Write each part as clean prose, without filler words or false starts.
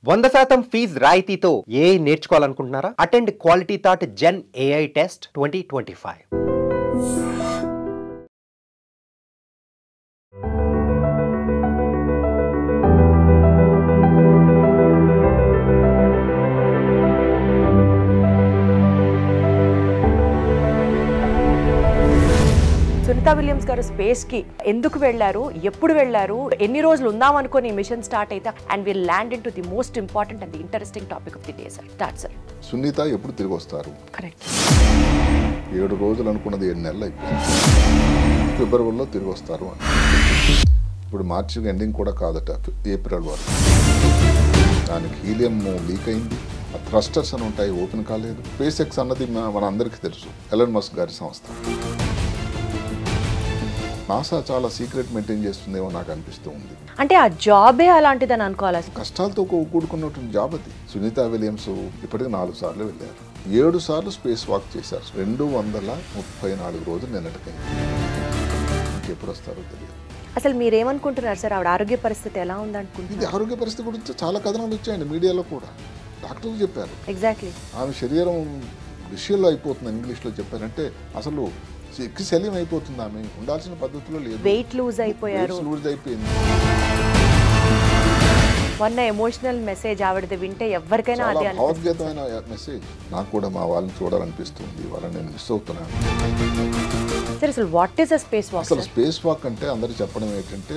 100% fees రాయితీతో AI నేర్చుకోవాలనుకుంటున్నారా? Attend quality thought gen AI test 2025. Sunita Williams గారు స్పేస్ కి ఎందుకు వెళ్ళారు, ఎప్పుడు వెళ్ళారు, ఎన్ని రోజులు ఉందాం అనుకుని మిషన్ స్టార్ట్ అయితే and will land into the most important and the interesting topic of the day sir. Start sir. Sunita ఎప్పుడు తిరిగి వస్తారు? కరెక్ట్. 7 రోజులు అనుకున్నది 7 నెలలు అయిపోయింది. ఫిబ్రవరిలో తిరిగి వస్తారు అని. ఇప్పుడు మార్చి ఎండింగ్ కూడా కాదట, ఏప్రిల్ వరకు. దానికి హీలియం లీక్ అయింది. థ్రస్టర్స్ అని ఉంటాయి, ఓపెన్ కాలేదు. స్పేస్ ఎక్స్ అన్నది మన అందరికీ తెలుసు, ఎలన్ మస్క్ గారి సంస్థ. నాసా చాలా సీక్రెట్ మెయింటైన్ చేస్తుందేమో నాకు అనిపిస్తూ ఉంది. అంటే ఆ జాబే అలాంటిదని అనుకోవాలి. కష్టాలతో కూడుకున్నటువంటి జాబ్ అది. సునీతా విలియమ్స్ ఇప్పటికి 4 సార్లు వెళ్ళారు. 7 సార్లు స్పేస్ వాక్ చేశారు. 234 రోజులు నిన్నటికైంది. ఇంకెప్పుడు వస్తారో తెలియదు. అసలు మీరేమనుకుంటున్నారు సార్, ఆవిడ ఆరోగ్య పరిస్థితి ఎలా ఉందనుకుంటున్నారు? ఇది ఆరోగ్య పరిస్థితి గురించి చాలా కథనాలు వచ్చాయండి మీడియాలో కూడా. డాక్టర్లు చెప్పారు ఎగ్జాక్ట్లీ ఆమె శరీరం విషయంలో అయిపోతుంది. ఇంగ్లీష్లో చెప్పారంటే అసలు శల్యం అయిపోతుంది. ఆమె ఉండాల్సిన పద్ధతిలో లేదు. వెయిట్ లూజ్ అయిపోయారు. లూజ్ అయిపోయింది. మొన్న ఎమోషనల్ మెసేజ్ ఆవిడది వింటే ఎవరికైనా అదే భావోద్వేగమైన మెసేజ్. నాకు కూడా మా వాళ్ళని చూడాలనిపిస్తుంది. వాళ్ళని నేను మిస్ అవుతున్నాను. సరే, అసలు what is a space walk? అసలు స్పేస్ వాక్ అంటే అందరూ చెప్పడం ఏంటంటే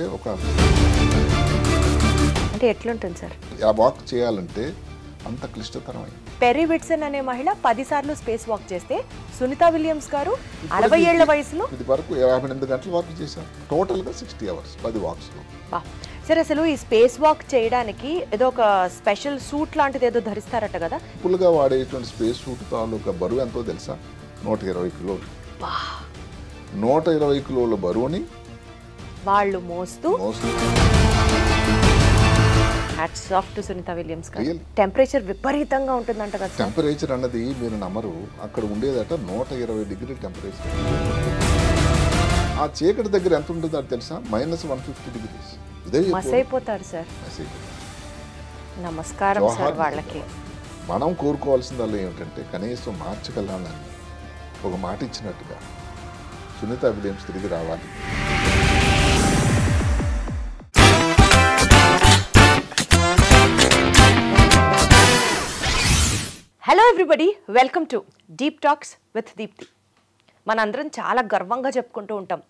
అంటే ఎట్లుంటుంది సార్ ఆ వాక్ చేయాలంటే అంత క్లిష్టతరమైంది. పెర్రీ విట్సన్ అనే మహిళ 10 సార్లు స్పేస్ వాక్ చేస్తే సునీతా విలియమ్స్ గారు 60 ఏళ్ల వయసులో ఇది వరకు 58 గంటలు వాక్ చేశారు. టోటల్గా 60 అవర్స్ 10 వాక్స్లో. సరే, అసలు ఈ స్పేస్ వాక్ చేయడానికి ఏదో ఒక స్పెషల్ సూట్ లాంటిది ఏదో ధరిస్తారట కదా? సింపుల్గా వాడేటువంటి స్పేస్ సూట్ తాలూకా బరువు ఎంతో తెలుసా? 120 కిలోలు. 120 కిలోల బరువుని వాళ్ళు మోస్తూ hats off to Sunita Williams garu. Temperature విపరీతంగా ఉంటుందంట కదా? టెంపరేచర్ అన్నది మీరు నమ్మరు, అక్కడ ఉండేదట 120 డిగ్రీ టెంపరేచర్. ఆ చీకటి దగ్గర ఎంత ఉంటుందో అది తెలుసా? -150 డిగ్రీస్. ఇదే మస్ అయిపోతారు సార్. నమస్కారం సార్ వాళ్ళకి. మనం కోరుకోవాల్సిందల్లా ఏమిటంటే కనీసం మార్చగలని ఒక మాట ఇచ్చినట్టుగా సునీతా విలియమ్స్ తిరిగి రావాలి. Hello everybody, welcome to deep talks with Deepthi. మనందరం చాలా గర్వంగా చెప్పుకుంటూ ఉంటాం,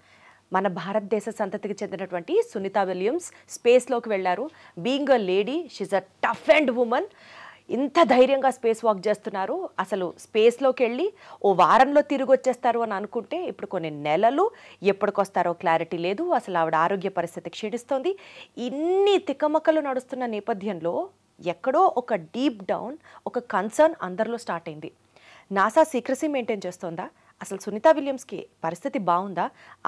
మన భారతదేశ సంతతికి చెందినటువంటి సునీతా విలియమ్స్ స్పేస్లోకి వెళ్ళారు. Being a lady, she's a tough and women. ఇంత ధైర్యంగా స్పేస్ వాక్ చేస్తున్నారు. అసలు స్పేస్లోకి వెళ్ళి ఓ వారంలో తిరిగి వచ్చేస్తారు అని అనుకుంటే ఇప్పుడు కొన్ని నెలలు ఎప్పటికొస్తారో క్లారిటీ లేదు. అసలు ఆవిడ ఆరోగ్య పరిస్థితి క్షీణిస్తోంది. ఇన్ని తికమకలు నడుస్తున్న నేపథ్యంలో ఎక్కడో ఒక డీప్ డౌన్ ఒక కన్సర్న్ అందరిలో స్టార్ట్ అయింది. నాసా సీక్రసీ మెయింటైన్ చేస్తోందా? అసలు సునీతా విలియమ్స్కి పరిస్థితి బాగుందా?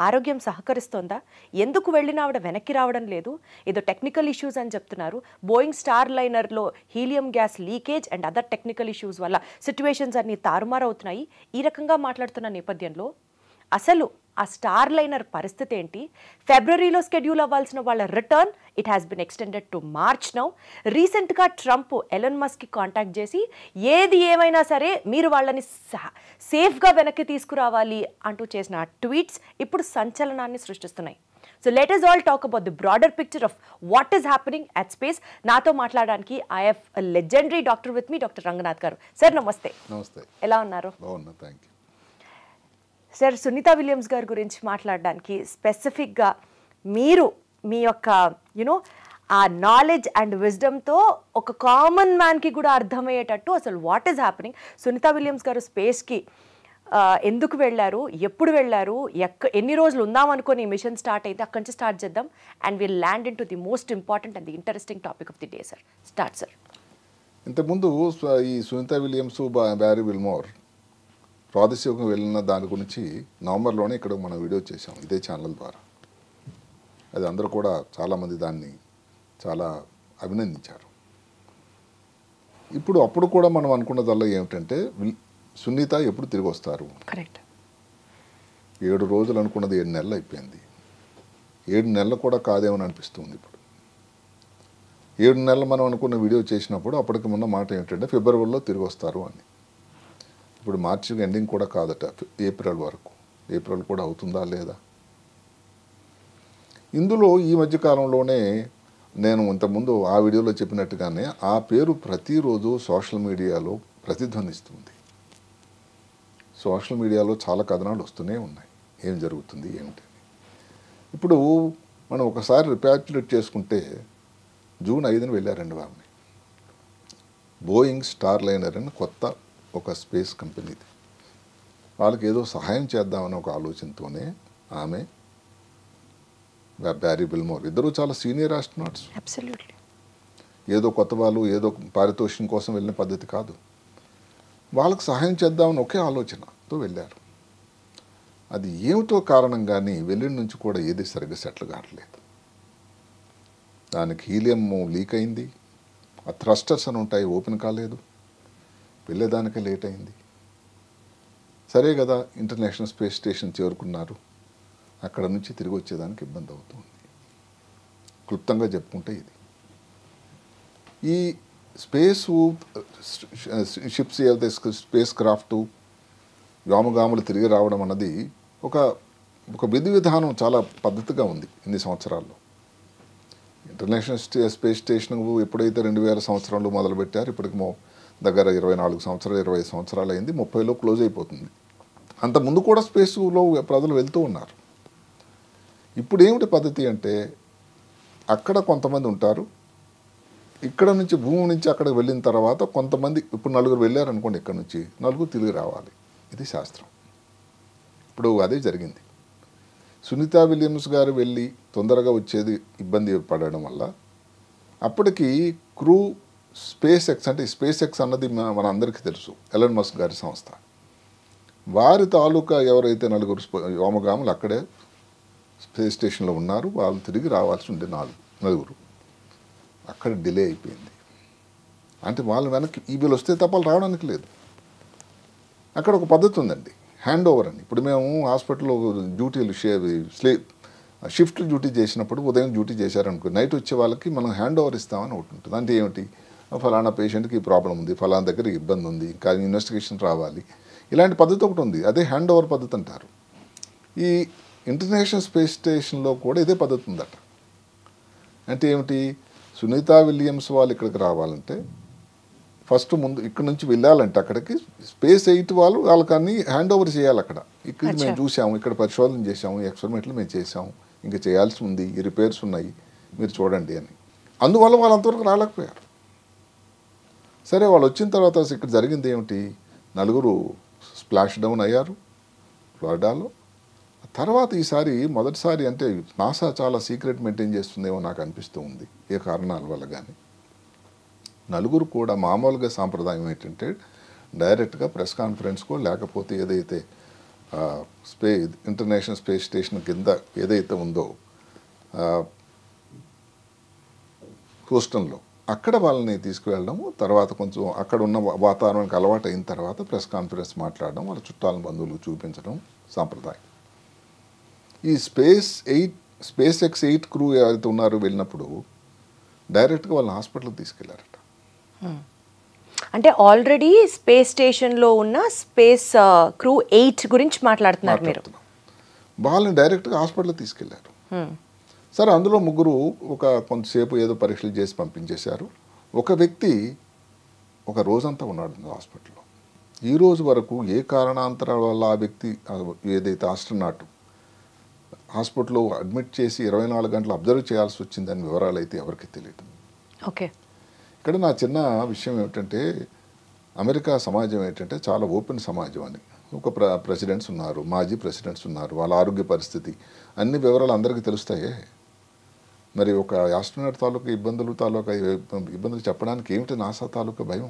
ఆరోగ్యం సహకరిస్తోందా? ఎందుకు వెళ్ళిన ఆవిడ వెనక్కి రావడం లేదు? ఏదో టెక్నికల్ ఇష్యూస్ అని చెప్తున్నారు. బోయింగ్ స్టార్ లైనర్లో helium gas leakage and other technical issues వల్ల సిచ్యువేషన్స్ అన్నీ తారుమారవుతున్నాయి. ఈ రకంగా మాట్లాడుతున్న నేపథ్యంలో అసలు ఆ స్టార్ లైనర్ పరిస్థితి ఏంటి? ఫిబ్రవరిలో స్కెడ్యూల్ అవ్వాల్సిన వాళ్ళ return it has been extended to March now. రీసెంట్గా ట్రంప్ ఎలన్ మస్క్కి కాంటాక్ట్ చేసి ఏది ఏమైనా సరే మీరు వాళ్ళని సేఫ్గా వెనక్కి తీసుకురావాలి అంటూ చేసిన ట్వీట్స్ ఇప్పుడు సంచలనాన్ని సృష్టిస్తున్నాయి. So let us all talk about the broader picture of what is happening at space. నాతో మాట్లాడడానికి I have a legendary doctor with me, doctor Ranganath garu. Sir నమస్తే. నమస్తే. ఎలా ఉన్నారు? బాగున్నా, thank you. Sir, Sunita Williams గారి గురించి మాట్లాడడానికి స్పెసిఫిక్గా మీరు మీ యొక్క ఆ నాలెడ్జ్ అండ్ విజ్డమ్తో ఒక కామన్ మ్యాన్కి కూడా అర్థమయ్యేటట్టు అసలు what is happening, Sunita Williams garu స్పేస్కి ఎందుకు వెళ్ళారు, ఎప్పుడు వెళ్ళారు, ఎన్ని రోజులు ఉందాం అనుకుని మిషన్ స్టార్ట్ అయితే అక్కడి నుంచి స్టార్ట్ చేద్దాం and will land into the most important and the interesting topic of the day sir. Start sir. ఇంతకుముందు ఈ సునీతా విలియమ్స్, బ్యారీ విల్మోర్ ప్రాదేశికంగా వెళ్ళిన దాని గురించి నవంబర్లోనే ఇక్కడ మనం వీడియో చేసాం ఇదే ఛానల్ ద్వారా. అది అందరూ కూడా చాలామంది దాన్ని చాలా అభినందించారు. అప్పుడు కూడా మనం అనుకున్నదల్లా ఏమిటంటే సునీత ఎప్పుడు తిరిగి వస్తారు? కరెక్ట్. 7 రోజులు అనుకున్నది 7 నెలలు అయిపోయింది. 7 నెలలు కూడా కాదేమని అనిపిస్తుంది. ఇప్పుడు 7 నెలలు మనం అనుకున్న వీడియో చేసినప్పుడు అప్పటికి ఉన్న మాట ఏంటంటే ఫిబ్రవరిలో తిరిగి వస్తారు అని. ఇప్పుడు మార్చి ఎండింగ్ కూడా కాదట, ఏప్రిల్ వరకు. ఏప్రిల్ కూడా అవుతుందా లేదా? ఇందులో ఈ మధ్యకాలంలోనే నేను ఇంతకుముందు ఆ వీడియోలో చెప్పినట్టుగానే ఆ పేరు ప్రతిరోజు సోషల్ మీడియాలో ప్రతిధ్వనిస్తుంది. సోషల్ మీడియాలో చాలా కథనాలు వస్తూనే ఉన్నాయి, ఏం జరుగుతుంది ఏమిటి. ఇప్పుడు మనం ఒకసారి రిపాట్యులేట్ చేసుకుంటే జూన్ 5న వెళ్ళారండి ఆమె. బోయింగ్ స్టార్ లైనర్ అని కొత్త ఒక స్పేస్ కంపెనీది. వాళ్ళకి ఏదో సహాయం చేద్దామని ఒక ఆలోచనతోనే ఆమె, బ్యారీ బిల్మోర్ ఇద్దరు చాలా సీనియర్ ఆస్ట్రోనాట్స్. అబ్సల్యూట్లీ. ఏదో కొత్త వాళ్ళు ఏదో పారితోషికం కోసం వెళ్ళిన పద్ధతి కాదు. వాళ్ళకి సహాయం చేద్దామని ఒకే ఆలోచనతో వెళ్ళారు. అది ఏమిటో కారణం కానీ వెళ్ళిన నుంచి కూడా ఏది సరిగ్గా సెటిల్ కావట్లేదు. దానికి హీలియం లీక్ అయింది, ఆ థ్రస్టర్స్ అని ఉంటాయి ఓపెన్ కాలేదు, వెళ్ళేదానికే లేట్ అయింది. సరే కదా, ఇంటర్నేషనల్ స్పేస్ స్టేషన్ చేరుకున్నారు, అక్కడ నుంచి తిరిగి వచ్చేదానికి ఇబ్బంది అవుతుంది. క్లుప్తంగా చెప్పుకుంటే ఇది ఈ స్పేసు షిప్స్ ఏదైతే స్పేస్ క్రాఫ్ట్ వ్యోమగాములు తిరిగి రావడం అన్నది ఒక విధి విధానం చాలా పద్ధతిగా ఉంది ఇన్ని సంవత్సరాల్లో. ఇంటర్నేషనల్ స్పేస్ స్టేషన్ ఎప్పుడైతే 2000 సంవత్సరంలో మొదలుపెట్టారు, ఇప్పటికి దగ్గర 24 సంవత్సరాలు 25 సంవత్సరాలు అయింది, 30లో క్లోజ్ అయిపోతుంది. అంతకుముందు కూడా స్పేస్లో ప్రజలు వెళ్తూ ఉన్నారు. ఇప్పుడు ఏమిటి పద్ధతి అంటే, అక్కడ కొంతమంది ఉంటారు, ఇక్కడ నుంచి భూమి నుంచి అక్కడికి వెళ్ళిన తర్వాత కొంతమంది, ఇప్పుడు 4 వెళ్ళారనుకోండి, ఇక్కడ నుంచి 4 తిరిగి రావాలి. ఇది శాస్త్రం. ఇప్పుడు అదే జరిగింది. సునీతా విలియమ్స్ గారు వెళ్ళి తొందరగా వచ్చేది ఇబ్బంది పడడం వల్ల అప్పటికి క్రూ స్పేస్ ఎక్స్, అంటే స్పేస్ ఎక్స్ అన్నది మన అందరికీ తెలుసు, ఎలన్ మస్క్ గారి సంస్థ. వారి తాలూకా ఎవరైతే 4 వ్యోమగాములు అక్కడే స్పేస్ స్టేషన్లో ఉన్నారు, వాళ్ళు తిరిగి రావాల్సి ఉండే 4 అక్కడ డిలే అయిపోయింది. అంటే వాళ్ళు వెనక్కి ఈబీలు వస్తే తప్ప రావడానికి లేదు. అక్కడ ఒక పద్ధతి ఉందండి, హ్యాండ్ ఓవర్ అని. ఇప్పుడు మేము హాస్పిటల్లో డ్యూటీలు షిఫ్ట్ డ్యూటీ చేసినప్పుడు ఉదయం డ్యూటీ చేశారనుకో, నైట్ వచ్చే వాళ్ళకి మనం హ్యాండ్ ఓవర్ ఇస్తామని ఒకటి ఉంటుంది. అంటే ఏమిటి, ఫలానా పేషెంట్కి ఈ ప్రాబ్లం ఉంది, ఫలానా దగ్గర ఇబ్బంది ఉంది, ఇంకా ఇన్వెస్టిగేషన్ రావాలి, ఇలాంటి పద్ధతి ఒకటి ఉంది. అదే హ్యాండ్ ఓవర్ పద్ధతి అంటారు. ఈ ఇంటర్నేషనల్ స్పేస్ స్టేషన్లో కూడా ఇదే పద్ధతి ఉందట. అంటే ఏమిటి, సునీతా విలియమ్స్ వాళ్ళు ఇక్కడికి రావాలంటే ఫస్ట్ ముందు ఇక్కడ నుంచి వెళ్ళాలంటే అక్కడికి స్పేస్ 8 వాళ్ళకి అన్ని హ్యాండ్ ఓవర్ చేయాలి. అక్కడ ఇక్కడ మేము చూసాము, ఇక్కడ పరిశోధన చేసాము, ఎక్స్పెరిమెంట్లు మేము చేసాము, ఇంకా చేయాల్సి ఉంది, ఈ రిపేర్స్ ఉన్నాయి, మీరు చూడండి అని. అందువల్ల వాళ్ళు అంతవరకు రాలేకపోయారు. సరే, వాళ్ళు వచ్చిన తర్వాత ఇక్కడ జరిగింది ఏమిటి, 4 స్ప్లాష్ డౌన్ అయ్యారు ఫ్లోరిడాలో. తర్వాత ఈసారి మొదటిసారి, అంటే నాసా చాలా సీక్రెట్ మెయింటైన్ చేస్తుందేమో నాకు అనిపిస్తూ ఉంది, ఏ కారణాల వల్ల కానీ. 4 కూడా మామూలుగా సాంప్రదాయం ఏంటంటే డైరెక్ట్గా ప్రెస్ కాన్ఫరెన్స్కో లేకపోతే ఏదైతే ఇంటర్నేషనల్ స్పేస్ స్టేషన్ కింద ఏదైతే ఉందో హ్యూస్టన్లో, అక్కడ వాళ్ళని తీసుకువెళ్ళడము, తర్వాత కొంచెం అక్కడ ఉన్న వాతావరణానికి అలవాటు అయిన తర్వాత ప్రెస్ కాన్ఫరెన్స్ మాట్లాడడం, వాళ్ళ చుట్టాలను బంధువులకు చూపించడం సాంప్రదాయం. ఈ స్పేస్ ఎక్స్ 8 క్రూ ఎవరైతే ఉన్నారో వెళ్ళినప్పుడు డైరెక్ట్గా వాళ్ళని హాస్పిటల్కి తీసుకెళ్లారట. అంటే ఆల్రెడీ స్పేస్ స్టేషన్లో ఉన్న స్పేస్ క్రూ 8 గురించి మాట్లాడుతున్నారు మీరు. వాళ్ళని డైరెక్ట్గా హాస్పిటల్కి తీసుకెళ్లారు. సరే, అందులో 3 కొంతసేపు ఏదో పరీక్షలు చేసి పంపించేశారు. ఒక వ్యక్తి ఒక రోజంతా ఉన్నాడు హాస్పిటల్లో. ఈ రోజు వరకు ఏ కారణాంతరాల వల్ల ఆ వ్యక్తి ఏదైతే ఆస్ట్రోనాట్ హాస్పిటల్లో అడ్మిట్ చేసి 24 గంటలు అబ్జర్వ్ చేయాల్సి వచ్చిందని వివరాలు అయితే ఎవరికి తెలియదు. ఓకే, ఇక్కడ నా చిన్న విషయం ఏమిటంటే, అమెరికా సమాజం ఏంటంటే చాలా ఓపెన్ సమాజం అని. ఒక ప్రెసిడెంట్స్ ఉన్నారు, మాజీ ప్రెసిడెంట్స్ ఉన్నారు, వాళ్ళ ఆరోగ్య పరిస్థితి అన్ని వివరాలు అందరికీ తెలుస్తాయే. మరి ఒక ఆస్ట్రోనాట్ తాలూకా ఇబ్బందులు చెప్పడానికి ఏమిటి నాసా తాలూకా భయం?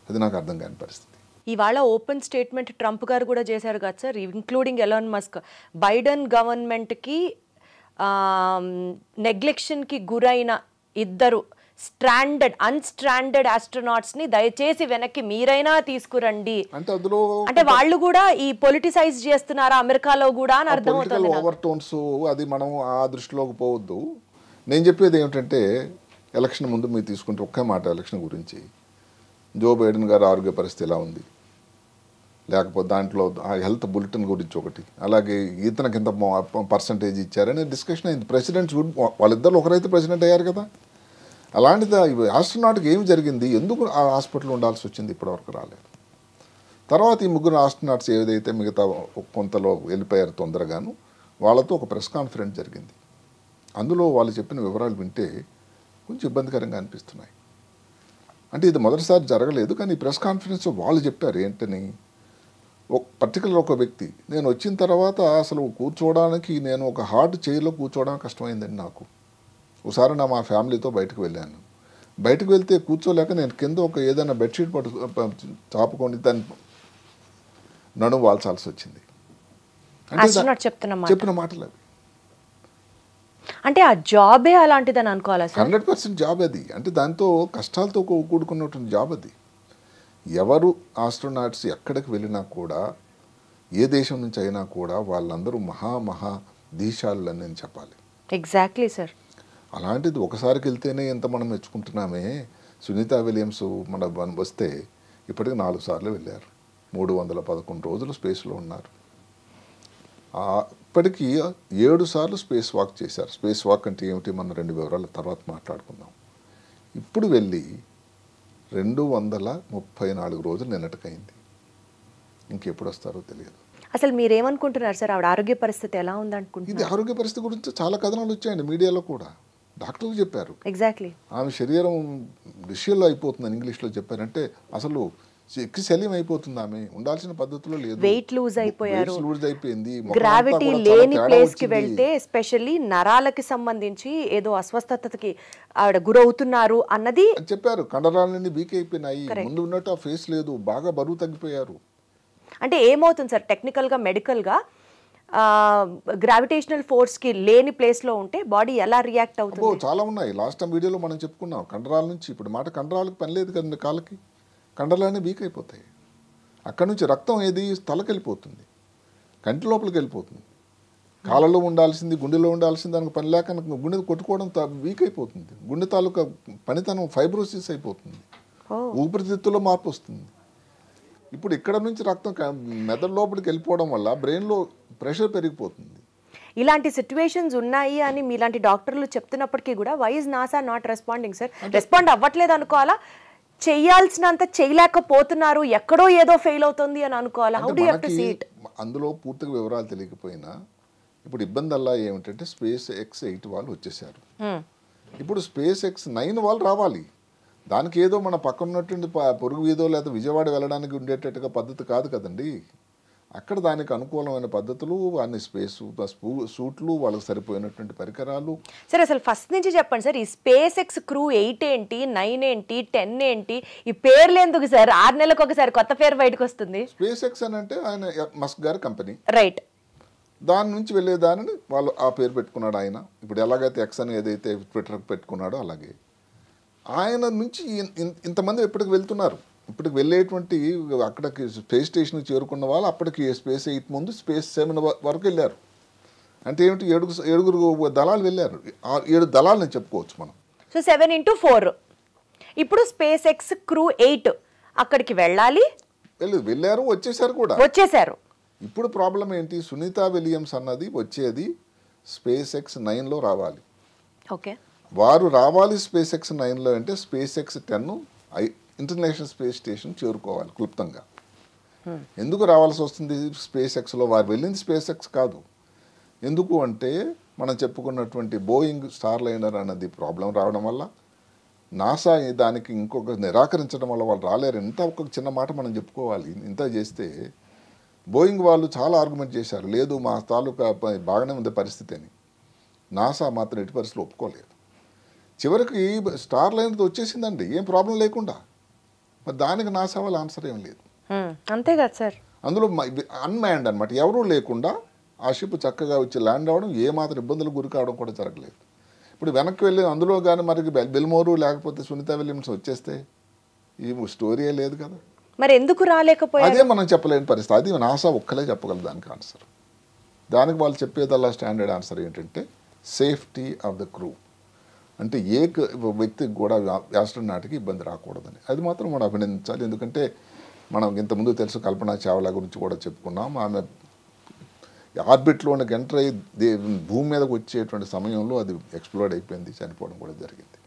అది నాకు అర్థం కాని పరిస్థితి. ఇవాళ ఓపెన్ స్టేట్మెంట్ ట్రంప్ గారు కూడా చేశారు కదా sir, including Elon Musk. Biden గవర్నమెంట్కి నెగ్లెక్షన్కి గురైన 2 అన్స్ట్రాండెడ్ ఆస్ట్రోనాట్స్ని దయచేసి వెనక్కి మీరైనా తీసుకురండి అంటే వాళ్ళు కూడా ఈ పొలిటిసైజ్ చేస్తున్నారా అమెరికాలో కూడా అని అర్థమవుతుంది. ఓవర్ టోన్స్ అది మనం ఆ దృష్టిలోకి పోవద్దు. నేను చెప్పేది ఏమిటంటే, ఎలక్షన్ ముందు మీరు తీసుకుంటే ఒకే మాట ఎలక్షన్ గురించి, జో బైడెన్ గారి ఆరోగ్య పరిస్థితి ఎలా ఉంది, లేకపోతే దాంట్లో ఆ హెల్త్ బులెటిన్ గురించి ఒకటి, అలాగే ఇతనికి ఎంత పర్సంటేజ్ ఇచ్చారనే డిస్కషన్ అయింది. ప్రెసిడెంట్స్ వాళ్ళిద్దరు ఒకరైతే ప్రెసిడెంట్ అయ్యారు కదా. అలాంటిది ఆస్ట్రోనాట్కి ఏమి జరిగింది, ఎందుకు ఆ హాస్పిటల్ ఉండాల్సి వచ్చింది, ఇప్పటివరకు రాలేదు. తర్వాత ఈ ముగ్గురు ఆస్ట్రోనాట్స్ ఏదైతే మిగతా కొంతలో వెళ్ళిపోయారు తొందరగాను, వాళ్ళతో ఒక ప్రెస్ కాన్ఫరెన్స్ జరిగింది. అందులో వాళ్ళు చెప్పిన వివరాలు వింటే కొంచెం ఇబ్బందికరంగా అనిపిస్తున్నాయి. అంటే ఇది మొదటిసారి జరగలేదు, కానీ ఈ ప్రెస్ కాన్ఫరెన్స్లో వాళ్ళు చెప్పారు ఏంటని, పర్టికులర్ ఒక వ్యక్తి, నేను వచ్చిన తర్వాత అసలు కూర్చోవడానికి నేను ఒక హార్డ్ చైర్లో కూర్చోవడానికి కష్టమైందండి నాకు. ఒకసారి మా ఫ్యామిలీతో బయటకు వెళ్ళాను. బయటకు వెళ్తే కూర్చోలేక నేను కింద ఒక ఏదైనా బెడ్షీట్ చాపుకొని దాన్ని నడుము వాల్చాల్సి వచ్చింది. చెప్పిన మాటలు అవి. అంటే ఆ జాబే అలాంటిదని అనుకోవాలా సార్? 100% జాబ్ అది. అంటే దాంతో కష్టాలతో కూడుకున్నటువంటి జాబ్ అది. ఎవరు ఆస్ట్రోనాట్స్ ఎక్కడికి వెళ్ళినా కూడా, ఏ దేశం నుంచి అయినా కూడా వాళ్ళందరూ మహా దీశాలని నేను చెప్పాలి. Exactly sir. అలాంటిది ఒకసారికి వెళ్తేనే ఎంత మనం మెచ్చుకుంటున్నామే. సునీతా విలియమ్స్ మన వస్తే ఇప్పటికి 4 సార్లు వెళ్ళారు. 311 రోజులు స్పేస్లో ఉన్నారు. ఇప్పటికీ 7 సార్లు స్పేస్ వాక్ చేశారు. స్పేస్ వాక్ అంటే ఏమిటి మన 2 వివరాల తర్వాత మాట్లాడుకుందాం. ఇప్పుడు వెళ్ళి 234 రోజులు నిన్నటికైంది. ఇంకెప్పుడు వస్తారో తెలియదు. అసలు మీరేమనుకుంటున్నారు సార్, ఆవిడ ఆరోగ్య పరిస్థితి ఎలా ఉందనుకుంటున్నారు? ఇది ఆరోగ్య పరిస్థితి గురించి చాలా కథనాలు వచ్చాయండి మీడియాలో కూడా. డాక్టర్లు చెప్పారు. ఎగ్జాక్ట్లీ. ఆమె శరీరం డిషియల్లో అయిపోతుందని ఇంగ్లీష్లో చెప్పారంటే అసలు శల్యం అయిపోతుంది. ఆమె ఉండాల్సిన పద్ధతిలో లేదు. వెయిట్ లూజ్ అయిపోయారు. లూజ్ అయిపోయింది. గ్రావిటీ లేని ప్లేస్ కి వెళ్తే ఎస్పెషల్లీ నరాలకి సంబంధించి ఏదో అస్వస్థతకి ఆవిడ గురవుతున్నారు అన్నది చెప్పారు. కండరాలన్నీ వీక్ అయిపోయినాయి. ముందు ఉన్నట్టు ఆ ఫేస్ లేదు. బాగా బరువు తగ్గిపోయారు. అంటే ఏమవుతుంది సార్ టెక్నికల్ గా మెడికల్ గా గ్రావిటేషనల్ ఫోర్స్ కి లేని ప్లేస్ లో ఉంటే బాడీ ఎలా రియాక్ట్ అవుతుంది? చాలా ఉన్నాయి. లాస్ట్ టైం వీడియోలో మనం చెప్పుకున్నాం. కండరాల నుంచి ఇప్పుడు మాట కండరాలకు పని లేదు కదండి. కాళ్ళకి కండరాలన్నీ వీక్ అయిపోతాయి. అక్కడ నుంచి రక్తం ఏది తలకి వెళ్ళిపోతుంది, కంటి లోపలికి వెళ్ళిపోతుంది. కాళ్ళలో ఉండాల్సింది గుండెలో ఉండాల్సింది దానికి పని లేక గుండె కొట్టుకోవడం వీక్ అయిపోతుంది. గుండె తాలూకా పనితనం ఫైబ్రోసిస్ అయిపోతుంది. ఊపిరితిత్తులో మార్పు వస్తుంది. ఇప్పుడు ఇక్కడ నుంచి రక్తం మెదడు లోపలికి వెళ్ళిపోవడం వల్ల బ్రెయిన్లో ప్రెషర్ పెరిగిపోతుంది. ఇలాంటి సిచ్యువేషన్స్ ఉన్నాయి అని మీలాంటి డాక్టర్లు చెప్తున్నప్పటికీ కూడా why is NASA not responding sir? Respond అవ్వట్లేదు అనుకోవాలా, చేయాల్సినంత చేయలేకపోతున్నారు, ఎక్కడో ఏదో ఫెయిల్ అవుతుంది అని అనుకోవాలా? How do you have to see it? అందులో పూర్తిగా వివరాలు తెలియకపోయినా ఇప్పుడు ఇబ్బంది అలా ఏమిటంటే స్పేస్ ఎక్స్ 8 వాళ్ళు వచ్చేసారు. ఇప్పుడు స్పేస్ ఎక్స్ 9 వాళ్ళు రావాలి. దానికి ఏదో మన పక్కన ఉన్నటువంటి పొరుగు వీధో లేదా విజయవాడ వెళ్ళడానికి ఉండేటట్టుగా పద్ధతి కాదు కదండి. అక్కడ దానికి అనుకూలమైన పద్ధతులు, అన్ని సూట్లు, వాళ్ళకి సరిపోయినటువంటి పరికరాలు. సరే అసలు ఫస్ట్ నుంచి చెప్పండి సార్, ఈ స్పేస్ ఎక్స్ క్రూ 8 ఏంటి, 9 ఏంటి, 10 ఏంటి, ఈ పేర్లు ఎందుకు సార్? 6 నెలలకు ఒకసారి కొత్త పేరు బయటకు వస్తుంది. స్పేస్ ఎక్స్ అని అంటే ఆయన మస్క్ గారి కంపెనీ, రైట్? దాని నుంచి వెళ్ళేదానిని వాళ్ళు ఆ పేరు పెట్టుకున్నాడు ఆయన. ఇప్పుడు ఎలాగైతే ఎక్స్ అని ఏదైతే ట్విట్టర్కి పెట్టుకున్నాడో అలాగే ఆయన నుంచి ఇంతమంది ఎప్పటికి వెళ్తున్నారు. ఇప్పటికి వెళ్ళేటువంటి అక్కడికి స్పేస్ స్టేషన్కి చేరుకున్న వాళ్ళు అప్పటికి స్పేస్ 8 ముందు స్పేస్ 7 వరకు వెళ్ళారు. అంటే ఏమిటి, 7 దళాలు వెళ్ళారు. 7 దళాలని చెప్పుకోవచ్చు మనం. So 7 into 4. ఇప్పుడు స్పేస్ ఎక్స్ క్రూ 8 అక్కడికి వెళ్ళాలి, వెళ్ళారు, వచ్చేసారు కూడా. వచ్చేసారు. ఇప్పుడు ప్రాబ్లం ఏంటి, సునీతా విలియమ్స్ అన్నది వచ్చేది స్పేస్ ఎక్స్ 9లో రావాలి. ఓకే, వారు రావాలి స్పేస్ ఎక్స్ 9లో అంటే space X 10 international space station చేరుకోవాలి క్లుప్తంగా. ఎందుకు రావాల్సి వస్తుంది స్పేస్ ఎక్స్లో? వారు వెళ్ళింది స్పేస్ ఎక్స్ కాదు. ఎందుకు అంటే మనం చెప్పుకున్నటువంటి బోయింగ్ స్టార్ లైనర్ అన్నది ప్రాబ్లం రావడం వల్ల, నాసా దానికి ఇంకొక నిరాకరించడం వల్ల వాళ్ళు రాలేరు. ఇంత ఒక చిన్న మాట మనం చెప్పుకోవాలి. ఇంత చేస్తే బోయింగ్ వాళ్ళు చాలా ఆర్గ్యుమెంట్ చేశారు, లేదు మా తాలూకా బాగానే ఉంది పరిస్థితి అని. నాసా మాత్రం ఎట్టి పరిస్థితులు ఒప్పుకోలేదు. చివరికి స్టార్ లైనర్ వచ్చేసిందండి, ఏం ప్రాబ్లం లేకుండా. మరి దానికి నాసా వాళ్ళ ఆన్సర్ ఏం లేదు. అంతే కదా సార్. అందులో అన్మ్యాన్డ్ అనమాట, ఎవరూ లేకుండా ఆ షిప్ చక్కగా వచ్చి ల్యాండ్ అవ్వడం, ఏమాత్రం ఇబ్బందులకు గురి కావడం కూడా జరగలేదు. ఇప్పుడు వెనక్కి వెళ్ళి అందులో కానీ మరి బెల్మోరు లేకపోతే సునీతా విలియమ్స్ వచ్చేస్తే ఈ స్టోరీయే లేదు కదా. మరి ఎందుకు రాలేకపోయారు? అదే మనం చెప్పలేని పరిస్థితి. అది నాసా ఒక్కలే చెప్పగలదు దానికి ఆన్సర్. దానికి వాళ్ళు చెప్పేదల్లా స్టాండర్డ్ ఆన్సర్ ఏంటంటే సేఫ్టీ ఆఫ్ ద క్రూ. అంటే వ్యక్తికి కూడా ఆస్ట్రోనాట్కి ఇబ్బంది రాకూడదని అది మాత్రం మనం అభినందించాలి. ఎందుకంటే మనం ఇంతకుముందు తెలుసు కల్పనా చావ్లా గురించి కూడా చెప్పుకున్నాం. ఆమె ఆర్బిట్లోనికి ఎంటర్ అయ్యి భూమి మీదకి వచ్చేటువంటి సమయంలో అది ఎక్స్ప్లోడ్ అయిపోయింది, చనిపోవడం కూడా జరిగింది.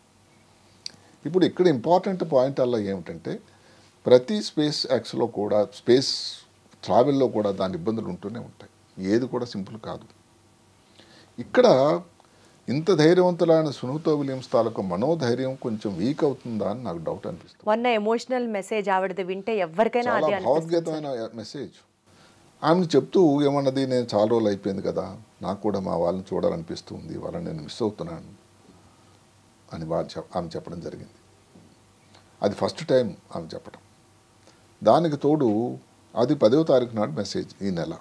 ఇప్పుడు ఇక్కడ ఇంపార్టెంట్ పాయింట్ అలా ఏమిటంటే ప్రతి స్పేస్ యాక్స్లో కూడా స్పేస్ ట్రావెల్లో కూడా దాని ఇబ్బందులు ఉంటూనే ఉంటాయి. ఏది కూడా సింపుల్ కాదు. ఇక్కడ ఇంత ధైర్యవంతులైన సునీతా విలియమ్స్ తాలూకు మనోధైర్యం కొంచెం వీక్ అవుతుందా అని నాకు డౌట్ అనిపిస్తుంది. వన్ ఎమోషనల్ మెసేజ్ ఆవిడది వింటే ఎవరికైనా చాలా భావోద్వేగమైన మెసేజ్. ఆమెను చెప్తూ ఏమన్నది, నేను చాలా రోజులు అయిపోయింది కదా, నాకు కూడా మా వాళ్ళని చూడాలనిపిస్తుంది, వాళ్ళని నేను మిస్ అవుతున్నాను అని ఆమె చెప్పడం జరిగింది. అది ఫస్ట్ టైం ఆమె చెప్పడం. దానికి తోడు అది 10వ తారీఖు నాడు మెసేజ్. ఈ నెల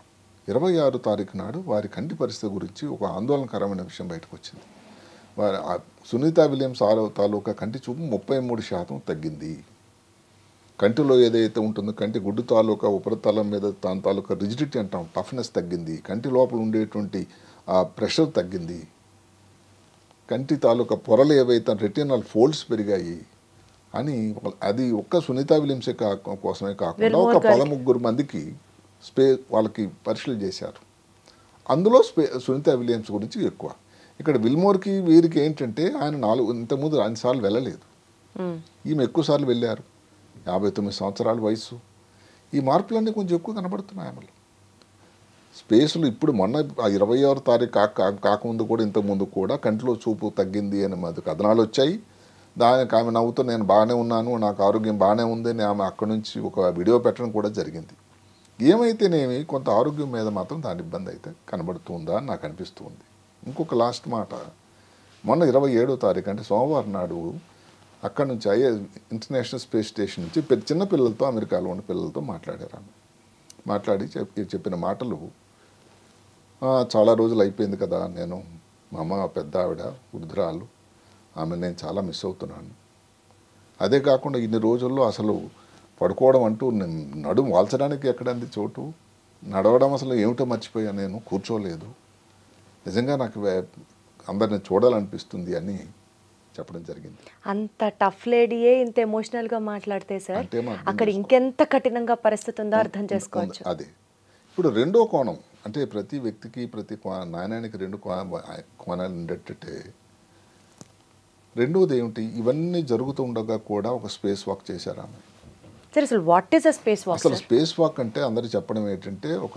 26వ తారీఖు నాడు వారి కంటి పరిస్థితి గురించి ఒక ఆందోళనకరమైన విషయం బయటకు వచ్చింది. వారి సునీతా విలియమ్స్ తాలూకా కంటి చూపు 33% తగ్గింది. కంటిలో ఏదైతే ఉంటుందో కంటి గుడ్డు తాలూకా ఉపరితలం మీద దాని తాలూకా రిజిడిటీ అంటాం, టఫ్నెస్ తగ్గింది. కంటి లోపల ఉండేటువంటి ఆ ప్రెషర్ తగ్గింది. కంటి తాలూకా పొరలు ఏవైతే రెటినల్ ఫోల్డ్స్ పెరిగాయి అని అది ఒక్క సునీతా విలియమ్సే కోసమే కాకుండా ఒక 13 మందికి వాళ్ళకి పరీక్షలు చేశారు. అందులో సునీతా విలియమ్స్ గురించి ఎక్కువ. ఇక్కడ విల్మోర్కి వీరికి ఏంటంటే ఆయన ఇంతకుముందు 2 సార్లు వెళ్ళలేదు, ఈమె ఎక్కువ సార్లు వెళ్ళారు. 59 సంవత్సరాల వయసు. ఈ మార్పులన్నీ కొంచెం ఎక్కువ కనబడుతున్నాయి ఆమెలో. స్పేస్లో ఇప్పుడు మొన్న 26వ తారీఖు కాకముందు కూడా ఇంతకుముందు కూడా కంటిలో చూపు తగ్గింది అని మాది కథనాలు వచ్చాయి. దానికి ఆమె నవ్వుతూ నేను బాగానే ఉన్నాను, నాకు ఆరోగ్యం బాగానే ఉంది అని ఆమె అక్కడి నుంచి ఒక వీడియో పెట్టడం కూడా జరిగింది. ఏమైతేనేమి కొంత ఆరోగ్యం మీద మాత్రం దాని ఇబ్బంది అయితే కనబడుతుందా అని నాకు అనిపిస్తుంది. ఇంకొక లాస్ట్ మాట, మొన్న 27వ తారీఖు అంటే సోమవారం నాడు అక్కడి నుంచి ఇంటర్నేషనల్ స్పేస్ స్టేషన్ నుంచి చిన్న పిల్లలతో, అమెరికాలో ఉన్న పిల్లలతో మాట్లాడారు. ఆమె మాట్లాడి చెప్పిన మాటలు, చాలా రోజులు అయిపోయింది కదా, నేను మా అమ్మ పెద్ద ఆవిడ వృద్ధురాలు, ఆమె నేను చాలా మిస్ అవుతున్నాను. అదే కాకుండా ఇన్ని రోజుల్లో అసలు పడుకోవడం అంటూ నడుము వాల్చడానికి ఎక్కడంది చోటు, నడవడం అసలు ఏమిటో మర్చిపోయాను, నేను కూర్చోలేదు, నిజంగా నాకు అందరిని చూడాలనిపిస్తుంది అని చెప్పడం జరిగింది. అంత టఫ్ లేడీయే ఇంత ఎమోషనల్గా మాట్లాడితే సార్ అక్కడ ఇంకెంత కఠినంగా పరిస్థితి ఉందో అర్థం చేసుకోవచ్చు. అదే ఇప్పుడు రెండో కోణం అంటే ప్రతి వ్యక్తికి ప్రతి నాణ్యానికి 2 కోణాలు ఉండేటట్టే రెండోది ఏమిటి, ఇవన్నీ జరుగుతూ ఉండగా కూడా ఒక స్పేస్ వాక్ చేశారు ఆమె. సార్ అసలు what is a space walk? అసలు స్పేస్ వాక్ అంటే అందరూ చెప్పడం ఏంటంటే ఒక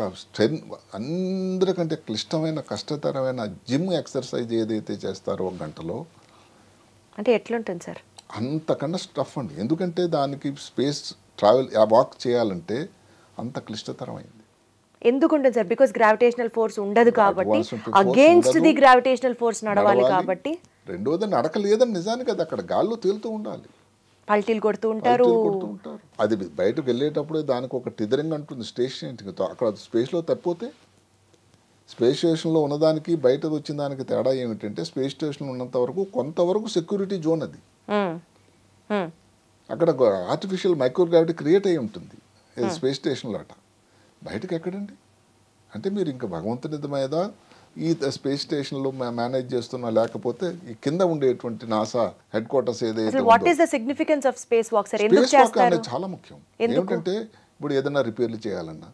అందరికంటే క్లిష్టమైన కష్టతరమైన జిమ్ ఎక్సర్సైజ్ ఏదైతే చేస్తారో 1 గంటలో, అంటే ఎట్లుంటుంది సార్? అంతకన్నా స్టఫ్ అండి. ఎందుకంటే దానికి స్పేస్ ట్రావెల్ వాక్ చేయాలంటే అంత క్లిష్టతరమైంది. ఎందుకుంటుంది సార్? బికాస్ గ్రావిటేషనల్ ఫోర్స్ ఉండదు కాబట్టి, అగేన్స్ట్ ది గ్రావిటేషనల్ ఫోర్స్ నడవాలి కాబట్టి. రెండోది నడక లేదని నిజానికి అది అక్కడ గాల్లో తేలుతూ ఉండాలి, పల్టీలు కొడుతూ ఉంటారు. అది బయటకు వెళ్ళేటప్పుడు దానికి ఒక టిదరింగ్ అంటుంది స్టేషన్. అక్కడ స్పేస్లో తప్పిపోతే స్పేస్ స్టేషన్లో ఉన్నదానికి బయట వచ్చిన దానికి తేడా ఏమిటంటే స్పేస్ స్టేషన్లో ఉన్నంత వరకు కొంతవరకు సెక్యూరిటీ జోన్ అది. అక్కడ ఆర్టిఫిషియల్ మైక్రోగ్రావిటీ క్రియేట్ అయి ఉంటుంది స్పేస్ స్టేషన్లో. అట బయటకు ఎక్కడండి? అంటే మీరు ఇంకా భగవంతుని మీద ఈ స్పేస్ స్టేషన్లో మేనేజ్ చేస్తున్నా, లేకపోతే ఈ కింద ఉండేటువంటి నాసా హెడ్ క్వార్టర్స్ ఏదైతే చాలా ముఖ్యం. ఏమిటంటే ఇప్పుడు ఏదైనా రిపేర్లు చేయాలన్నా,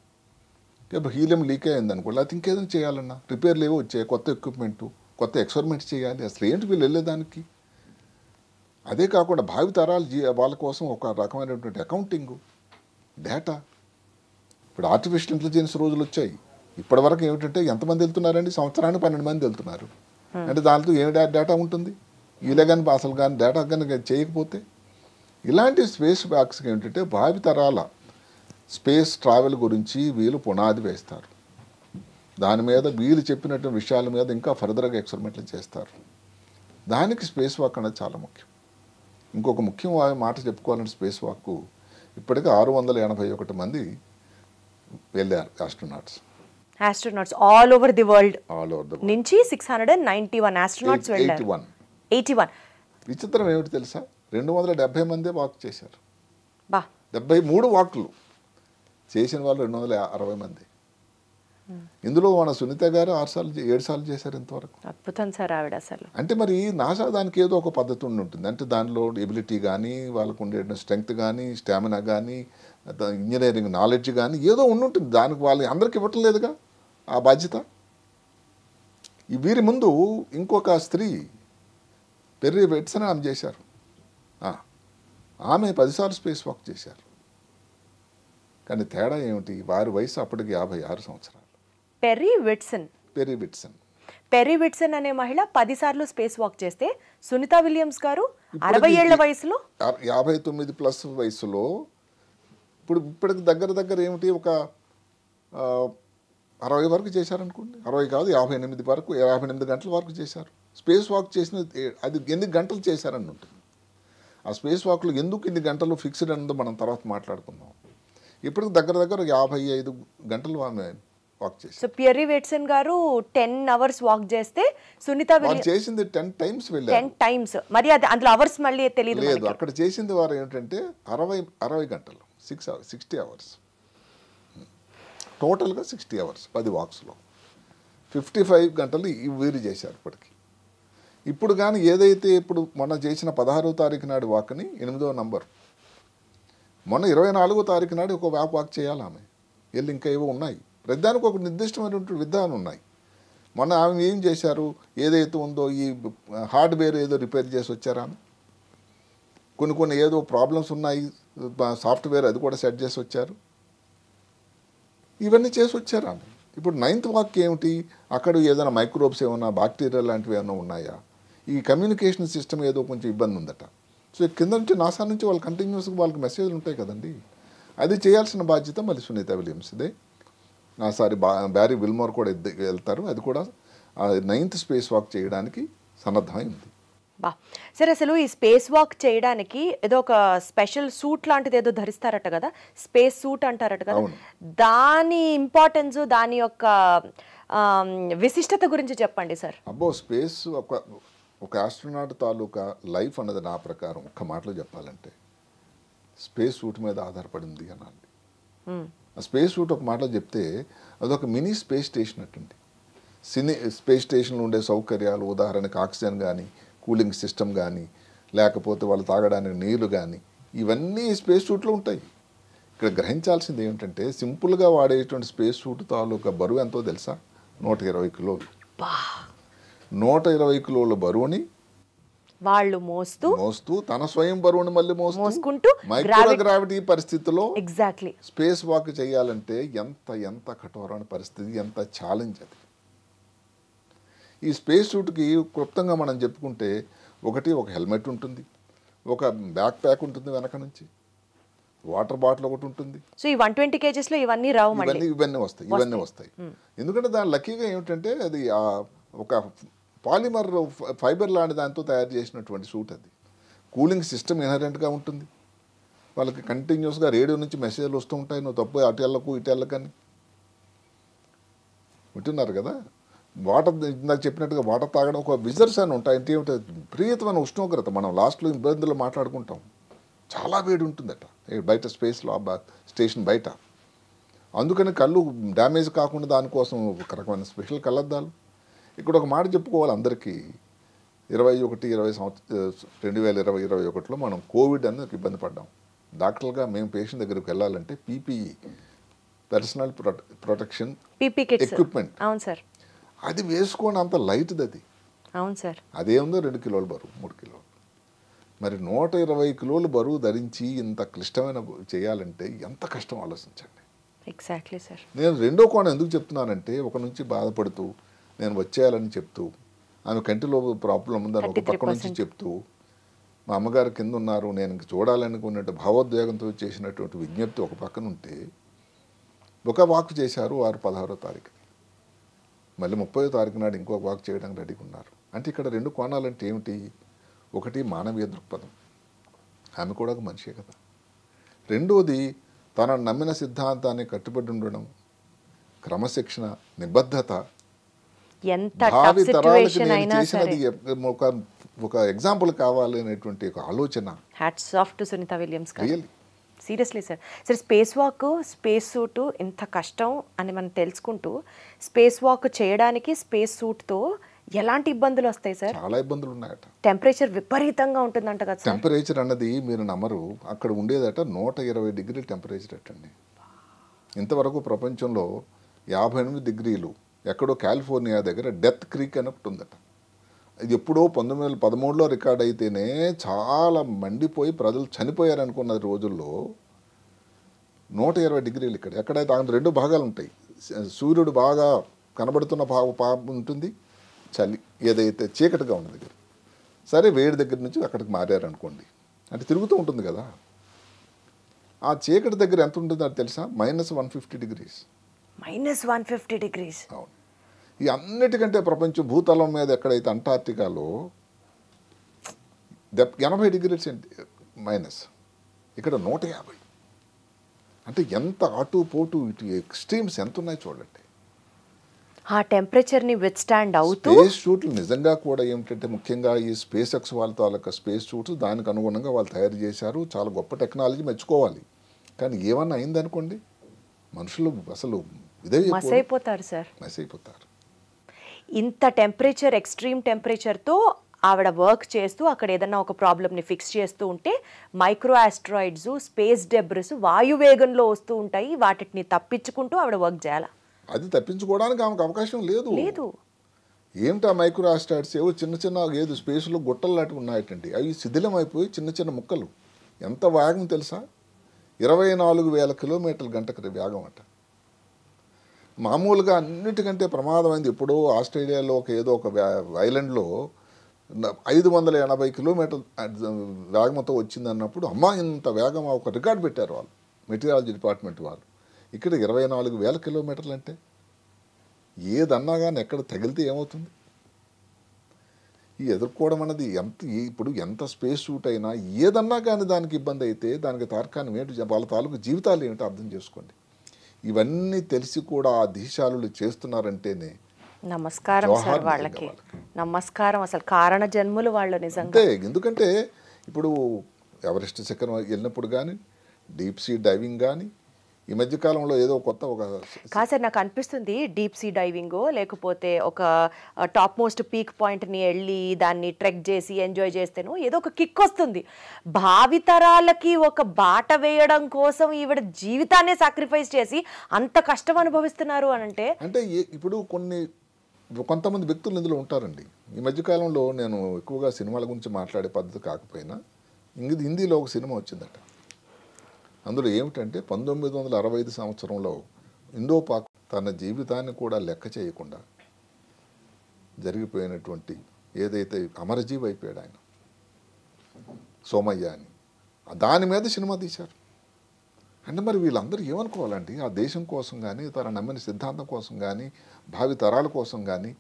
ఇప్పుడు హీలియం లీక్ అయింది అనుకోండి, లేకపోతే ఇంకేదైనా చేయాలన్నా రిపేర్లు ఏవో వచ్చాయి, కొత్త ఎక్విప్మెంట్, కొత్త ఎక్స్పెరిమెంట్స్ చేయాలి. అసలు ఏంటి వీళ్ళు వెళ్ళేదానికి? అదే కాకుండా భావి తరాలు వాళ్ళ కోసం ఒక రకమైనటువంటి అకౌంటింగ్, డేటా. ఇప్పుడు ఆర్టిఫిషియల్ ఇంటెలిజెన్స్ రోజులు వచ్చాయి. ఇప్పటి వరకు ఏమిటంటే ఎంతమంది వెళ్తున్నారండి? సంవత్సరానికి 12 మంది వెళ్తున్నారు. అంటే దాంతో ఏ డేటా ఉంటుంది? ఇలా కానీ అసలు కానీ డేటా కానీ చేయకపోతే ఇలాంటి స్పేస్ వాక్స్కి ఏమిటంటే భావి తరాల స్పేస్ ట్రావెల్ గురించి వీళ్ళు పునాది వేస్తారు. దాని మీద వీళ్ళు చెప్పినట్టు విషయాల మీద ఇంకా ఫర్దర్గా ఎక్స్పెరిమెంట్లు చేస్తారు. దానికి స్పేస్ వాక్ అనేది చాలా ముఖ్యం. ఇంకొక ముఖ్యమైన మాట చెప్పుకోవాలంటే స్పేస్ వాక్ ఇప్పటికే 681 మంది వెళ్ళారు astronauts all over the world నుంచి 691 ఆస్ట్రోనాట్స్ వెళ్ళారు. 81. విచిత్రం ఏమిటి తెలుసా? 270 మందే వాక్ చేశారు. 73 వాక్లు చేసిన వాళ్ళు 260 మంది. ఇందులో మన సునీత గారు 7 సార్లు చేశారు ఇంతవరకు. అద్భుతం సార్ ఆవిడ అసలు. అంటే మరి నాసా దానికి ఏదో ఒక పద్ధతి ఉండి ఉంటుంది. అంటే దానిలో ఎబిలిటీ కానీ, వాళ్ళకు ఉండే స్ట్రెంగ్త్ కానీ, స్టామినా కానీ, ఇంజనీరింగ్ నాలెడ్జ్ కానీ ఏదో ఉండుంటుంది. దానికి వాళ్ళు అందరికి ఇవ్వటం లేదుగా ఆ బాధ్యత. ఈ వీరి ముందు ఇంకొక స్త్రీ పెర్రీ వెట్సన్ ఆమె చేశారు. ఆమె 10 సార్లు స్పేస్ వాక్ చేశారు. కానీ తేడా ఏమిటి? వారి వయసు అప్పటికి 56 సంవత్సరాలు. పెర్రీ విట్సన్ అనే మహిళ 10 సార్లు స్పేస్ వాక్ చేస్తే సునీతా విలియమ్స్ గారు 60 ఏళ్ల వయసులో 59+ వయసులో ఇప్పటికి దగ్గర ఏమిటి ఒక 60 వరకు చేశారనుకోండి. 60 కాదు 58 వరకు, 58 గంటల వరకు చేశారు. స్పేస్ వాక్ చేసిన అది ఎన్ని గంటలు చేశారని ఉంటుంది. ఆ స్పేస్ వాక్లో ఎందుకు ఇన్ని గంటలు ఫిక్స్డ్ అన్నదో మనం తర్వాత మాట్లాడుకుందాం. ఇప్పటికి దగ్గర 55 గంటలు ఆమె వాక్ చేశారు. సో పెర్రీ విట్సన్ గారు 10 అవర్స్ వాక్ చేస్తే సునీతా విలియమ్స్ చేసింది 10 టైమ్స్ వెళ్ళారు. 10 టైమ్స్. మరి అది అందులో అవర్స్ మళ్ళీ తెలియదు లేదు. అక్కడ చేసింది వారు ఏంటంటే 60 గంటలు, 60 అవర్స్ టోటల్గా 60 అవర్స్ 10 వాక్స్లో 55 గంటలు వీరు చేశారు ఇప్పటికి. ఇప్పుడు కానీ ఏదైతే ఇప్పుడు మొన్న చేసిన 16వ తారీఖు నాడు వాక్ని 8వ నంబర్, మొన్న 24వ తారీఖు నాడు ఒక వాక్ చేయాలి ఆమె. వెళ్ళి ఇంకా ఏవో ఉన్నాయి. ప్రతిదానికి ఒక నిర్దిష్టమైనటువంటి విధానం ఉన్నాయి. మొన్న ఆమె ఏం చేశారు? ఏదైతే ఉందో ఈ హార్డ్వేర్ ఏదో రిపేర్ చేసి వచ్చారు ఆమె. కొన్ని ఏదో ప్రాబ్లమ్స్ ఉన్నాయి, సాఫ్ట్వేర్ అది కూడా సెట్ చేసి వచ్చారు. ఇవన్నీ చేసి వచ్చారు ఆమె. ఇప్పుడు 9th వాక్ ఏమిటి? అక్కడ ఏదైనా మైక్రోబ్స్ ఏమైనా బ్యాక్టీరియా లాంటివి ఏమైనా ఉన్నాయా? ఈ కమ్యూనికేషన్ సిస్టమ్ ఏదో కొంచెం ఇబ్బంది ఉందట. సో కింద నుంచి నాసా నుంచి వాళ్ళు కంటిన్యూస్గా వాళ్ళకి మెసేజ్లు ఉంటాయి కదండి. అది చేయాల్సిన బాధ్యత మళ్ళీ సునీత విలియమ్స్దే. బ్యారీ విల్మోర్ కూడా వెళ్తారు. అది కూడా 9th స్పేస్ వాక్ చేయడానికి సన్నద్ధమైంది. బా సరే, అసలు ఈ స్పేస్ వాక్ చేయడానికి ఏదో ఒక స్పెషల్ సూట్ లాంటిది ఏదో ధరిస్తారట కదా, స్పేస్ సూట్ అంటారట కదా, దాని ఇంపార్టెన్స్, దాని యొక్క విశిష్టత గురించి చెప్పండి సార్. అబ్బో, స్పేస్ ఒక ఆస్ట్రోనాట్ తాలూకా లైఫ్ అన్నది నా ప్రకారం ఒక్క మాటలో చెప్పాలంటే స్పేస్ సూట్ మీద ఆధారపడింది అనాలి. ఆ స్పేస్ సూట్ ఒక మాటలో చెప్తే అదొక మినీ స్పేస్ స్టేషన్ అట్టండి. స్పేస్ స్టేషన్లో ఉండే సౌకర్యాలు, ఉదాహరణకు ఆక్సిజన్ కానీ, కూలింగ్ సిస్టమ్ కానీ, లేకపోతే వాళ్ళు తాగడానికి నీళ్లు కానీ, ఇవన్నీ స్పేస్ సూట్లో ఉంటాయి. ఇక్కడ గ్రహించాల్సింది ఏమిటంటే సింపుల్గా వాడేటువంటి స్పేస్ సూట్ తాలూకా బరువు ఎంతో తెలుసా? 120 కిలోలు. 120 కిలోల బరువుని వాళ్ళు మోస్తూ తన స్వయం బరువుని మళ్ళీ మోసుకుంటూ మైక్రోగ్రావిటీ పరిస్థితిలో ఎగ్జాక్ట్లీ స్పేస్ వాక్ చేయాలంటే ఎంత కఠోరమైన పరిస్థితి, ఎంత ఛాలెంజ్ అది. ఈ స్పేస్ సూట్కి క్లుప్తంగా మనం చెప్పుకుంటే ఒక హెల్మెట్ ఉంటుంది, ఒక బ్యాక్ ప్యాక్ ఉంటుంది, వెనక నుంచి వాటర్ బాటిల్ ఒకటి ఉంటుంది. సో ఈ 120 kgs లో ఇవన్నీ రావు, ఇవన్నీ వస్తాయి. ఎందుకంటే దాని లక్కీగా ఏమిటంటే అది ఒక పాలిమర్ ఫైబర్ లాంటి దాంతో తయారు చేసినటువంటి సూట్. అది కూలింగ్ సిస్టమ్ ఇన్హరెంట్గా ఉంటుంది. వాళ్ళకి కంటిన్యూస్గా రేడియో నుంచి మెసేజ్లు వస్తూ ఉంటాయి, నువ్వు తప్పు అటు వెళ్ళకు ఇటు వెళ్ళకని. వింటున్నారు కదా? వాటర్ ఇందాక చెప్పినట్టుగా వాటర్ తాగడం ఒక విజర్స్ అని ఉంటాయి. అంటే ఏమిటో విపరీతమైన ఉష్ణోగ్రత. మనం లాస్ట్లో ఇబ్బందులు మాట్లాడుకుంటాం, చాలా వేడి ఉంటుందట బయట స్పేస్లో, స్టేషన్ బయట. అందుకని కళ్ళు డ్యామేజ్ కాకుండా దానికోసం ఒక రకమైన స్పెషల్ కళ్ళద్దాలు. ఇక్కడ ఒక మాట చెప్పుకోవాలి అందరికీ. 2021లో మనం కోవిడ్ అని ఇబ్బంది పడ్డాం. డాక్టర్లుగా మేము పేషెంట్ దగ్గరికి వెళ్ళాలంటే పీపీఈ, పర్సనల్ ప్రొటెక్షన్ ఎక్విప్మెంట్, అవును సార్, అది వేసుకోండి. అంత లైట్ది అది. అవును సార్. అదేముందో 2 కిలోల బరువు, 3 కిలోలు. మరి 120 కిలోలు బరువు ధరించి ఇంత క్లిష్టమైన చేయాలంటే ఎంత కష్టం ఆలోచించండి. Exactly sir. నేను రెండో కోణం ఎందుకు చెప్తున్నానంటే, ఒక నుంచి బాధపడుతూ నేను వచ్చేయాలని చెప్తూ, ఆమె కంటిలో ప్రాబ్లం ఉందని ఒక పక్క నుంచి చెప్తూ, మా అమ్మగారు కింద ఉన్నారు, నేను ఇంక చూడాలనుకున్నట్టు భావోద్వేగంతో చేసినటువంటి విజ్ఞప్తి ఒక పక్కన ఉంటే, ఒక వాక్ చేశారు వారు 16వ తారీఖుని. మళ్ళీ 30వ తారీఖు నాడు ఇంకొక వాక్ చేయడానికి రెడీగా ఉన్నారు. అంటే ఇక్కడ 2 కోణాలంటే ఏమిటి? ఒకటి మానవీయ దృక్పథం, ఆమె కూడా ఒక మనిషే కదా. రెండోది తన నమ్మిన సిద్ధాంతాన్ని కట్టుబడి ఉండడం, క్రమశిక్షణ, నిబద్ధత. భావి తరాలకు నేను చేసినది ఒక ఎగ్జాంపుల్ కావాలి అనేటువంటి ఒక ఆలోచన. Hats off to Sunita Williams గారు. Really seriously sir. Sir space walk, space suit ఇంత కష్టం అని మనం తెలుసుకుంటూ స్పేస్ వాక్ చేయడానికి స్పేస్ సూట్తో ఎలాంటి ఇబ్బందులు వస్తాయి సార్? చాలా ఇబ్బందులు ఉన్నాయట. టెంపరేచర్ విపరీతంగా ఉంటుందంట కదా సార్? టెంపరేచర్ అన్నది మీరు నమ్మరు, అక్కడ ఉండేదట 120 డిగ్రీల టెంపరేచర్ అటండి. ఇంతవరకు ప్రపంచంలో 58 డిగ్రీలు, ఎక్కడో కాలిఫోర్నియా దగ్గర డెత్ క్రీక్ అని ఒకటి ఉందట. ఇది ఎప్పుడో 1913లో రికార్డ్ అయితేనే చాలా మండిపోయి ప్రజలు చనిపోయారు అనుకున్న రోజుల్లో 120 డిగ్రీలు ఇక్కడ. ఎక్కడైతే అందులో 2 భాగాలు ఉంటాయి. సూర్యుడు బాగా కనబడుతున్న భాగం ఉంటుంది, చలి ఏదైతే చీకటిగా ఉన్న దగ్గర. సరే వేడి దగ్గర నుంచి అక్కడికి మారారు అనుకోండి, అంటే తిరుగుతూ ఉంటుంది కదా. ఆ చీకటి దగ్గర ఎంత ఉంటుంది అది తెలుసా? -150 డిగ్రీస్. -150 డిగ్రీస్. అవును. ఈ అన్నిటికంటే ప్రపంచం భూతలం మీద ఎక్కడైతే అంటార్టికాలో 80 డిగ్రీస్ మైనస్, ఇక్కడ 150. అంటే ఎంత అటు పోటు ఇటు ఎక్స్ట్రీమ్స్ ఎంత ఉన్నాయి చూడండి. ఆ టెంపరేచర్ని విత్స్టాండ్ అవుతూ స్పేస్ షూట్లు నిజంగా కూడా ఏమిటంటే ముఖ్యంగా ఈ స్పేస్ ఎక్స్ వాళ్ళ తాలూకా స్పేస్ షూట్స్ దానికి అనుగుణంగా వాళ్ళు తయారు చేశారు. చాలా గొప్ప టెక్నాలజీ, మెచ్చుకోవాలి. కానీ ఏమన్నా అయిందనుకోండి, మనుషులు అసలు ఇదే మసైపోతారు సార్, మసైపోతారు. ఇంత టెంపరేచర్, ఎక్స్ట్రీమ్ టెంపరేచర్తో ఆవిడ వర్క్ చేస్తూ అక్కడ ఏదన్నా ఒక ప్రాబ్లమ్ని ఫిక్స్ చేస్తూ ఉంటే మైక్రో ఆస్ట్రాయిడ్స్, స్పేస్ డెబ్రిస్ వాయువేగంలో వస్తూ ఉంటాయి. వాటిని తప్పించుకుంటూ ఆవిడ వర్క్ చేయాలి. అది తప్పించుకోవడానికి ఆమెకు అవకాశం లేదు. ఏమిటా మైక్రో ఆస్ట్రాయిడ్స్? ఏవో చిన్న చిన్న ఏదో స్పేస్లో గుట్టలు లాంటివి ఉన్నాయటండి. అవి శిథిలం అయిపోయి చిన్న చిన్న ముక్కలు. ఎంత వేగం తెలుసా? 24,000 కిలోమీటర్ల గంటకు వేగం అట. మామూలుగా అన్నిటికంటే ప్రమాదమైంది ఎప్పుడో ఆస్ట్రేలియాలో ఏదో ఒక ఐలాండ్లో 580 కిలోమీటర్ల వేగంతో వచ్చింది అన్నప్పుడు, అమ్మా ఇంత వేగం ఒక రికార్డు పెట్టారు వాళ్ళు, మెటీరియాలజీ డిపార్ట్మెంట్ వాళ్ళు. ఇక్కడ 24,000 కిలోమీటర్లు అంటే ఏదన్నా కానీ ఎక్కడ తగిలితే ఏమవుతుంది? ఈ ఎదుర్కోవడం అన్నది ఇప్పుడు ఎంత స్పేస్ షూట్ అయినా ఏదన్నా కానీ దానికి ఇబ్బంది అయితే దానికి తార్కాణం ఏంటి, వాళ్ళ తాలూకు జీవితాలు ఏమిటో అర్థం చేసుకోండి. ఇవన్నీ తెలిసి కూడా ఆ దేశాలు చేస్తున్నారంటేనే నమస్కారం సార్ వాళ్ళకి, నమస్కారం. అసలు కారణ జన్ములు వాళ్ళు నిజంగా. ఎందుకంటే ఇప్పుడు ఎవరెస్ట్ శిఖరం వెళ్ళినప్పుడు కానీ, డీప్ సీ డైవింగ్ కానీ, ఈ మధ్యకాలంలో ఏదో కొత్త కాదు సార్, నాకు అనిపిస్తుంది డీప్ సీ డైవింగో లేకపోతే ఒక టాప్ మోస్ట్ పీక్ పాయింట్ని వెళ్ళి దాన్ని ట్రెక్ చేసి ఎంజాయ్ చేస్తేనో ఏదో ఒక కిక్ వస్తుంది. భావితరాలకి ఒక బాట వేయడం కోసం ఈవిడ జీవితాన్ని సాక్రిఫైస్ చేసి అంత కష్టం అనుభవిస్తున్నారు అంటే ఇప్పుడు కొంతమంది వ్యక్తులు ఇందులో ఉంటారండి. ఈ మధ్యకాలంలో నేను ఎక్కువగా సినిమాల గురించి మాట్లాడే పద్ధతి కాకపోయినా హిందీలో ఒక సినిమా వచ్చిందట. అందులో ఏమిటంటే 1965 సంవత్సరంలో ఇండో పాక్ తన జీవితాన్ని కూడా లెక్క చేయకుండా జరిగిపోయినటువంటి ఏదైతే అమరజీవి అయిపోయాడు ఆయన సోమయ్య అని, దాని మీద సినిమా తీశారు. అంటే మరి వీళ్ళందరూ ఏమనుకోవాలండి? ఆ దేశం కోసం కానీ, తన నమ్మిన సిద్ధాంతం కోసం కానీ, భావి తరాల కోసం కానీ